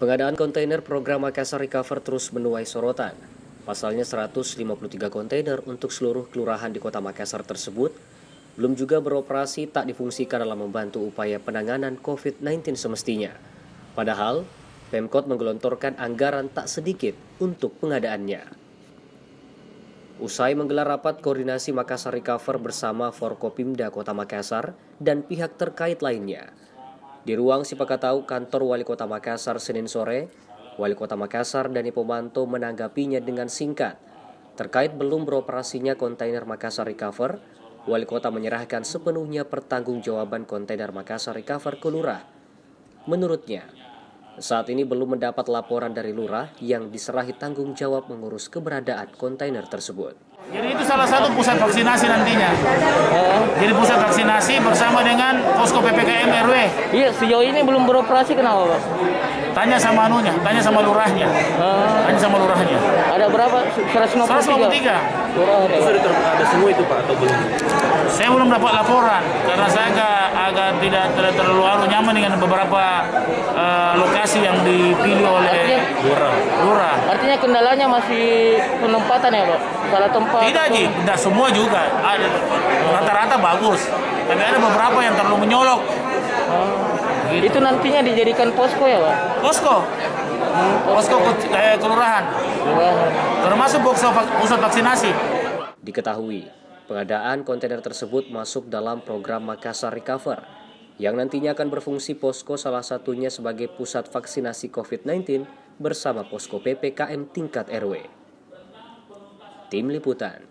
Pengadaan kontainer program Makassar Recover terus menuai sorotan. Pasalnya 153 kontainer untuk seluruh kelurahan di kota Makassar tersebut belum juga beroperasi tak difungsikan dalam membantu upaya penanganan COVID-19 semestinya. Padahal, Pemkot menggelontorkan anggaran tak sedikit untuk pengadaannya. Usai menggelar rapat koordinasi Makassar Recover bersama Forkopimda Kota Makassar dan pihak terkait lainnya, di ruang Sipakatau kantor Wali Kota Makassar Senin sore, Wali Kota Makassar Dani Pomanto menanggapinya dengan singkat. Terkait belum beroperasinya kontainer Makassar Recover, Wali Kota menyerahkan sepenuhnya pertanggungjawaban kontainer Makassar Recover ke Lurah. Menurutnya, saat ini belum mendapat laporan dari Lurah yang diserahi tanggung jawab mengurus keberadaan kontainer tersebut. Jadi itu salah satu pusat vaksinasi nantinya. Jadi pusat vaksinasi bersama dengan posko PPKM RW. Iya, sejauh ini belum beroperasi, kenapa, Pak? Tanya sama tanya sama lurahnya. Tanya sama lurahnya. Ada berapa? 153. Sudah ada semua itu, Pak, atau belum? Saya belum dapat laporan karena saya agak tidak terlalu nyaman dengan beberapa lokasi yang dipilih oleh lurah. Artinya kendalanya masih penempatan ya, Pak? Salah tempat? Tidak, Ji. Tidak semua juga. Rata-rata bagus. Tapi ada beberapa yang terlalu menyolok. Gitu. Itu nantinya dijadikan posko ya, Pak? Posko kelurahan. Termasuk pusat vaksinasi. Diketahui, pengadaan kontainer tersebut masuk dalam program Makassar Recover, yang nantinya akan berfungsi posko salah satunya sebagai pusat vaksinasi COVID-19 bersama posko PPKM tingkat RW. Tim Liputan,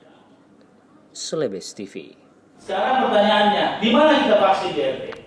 Celebes TV. Sekarang pertanyaannya, di mana kita vaksin di RT?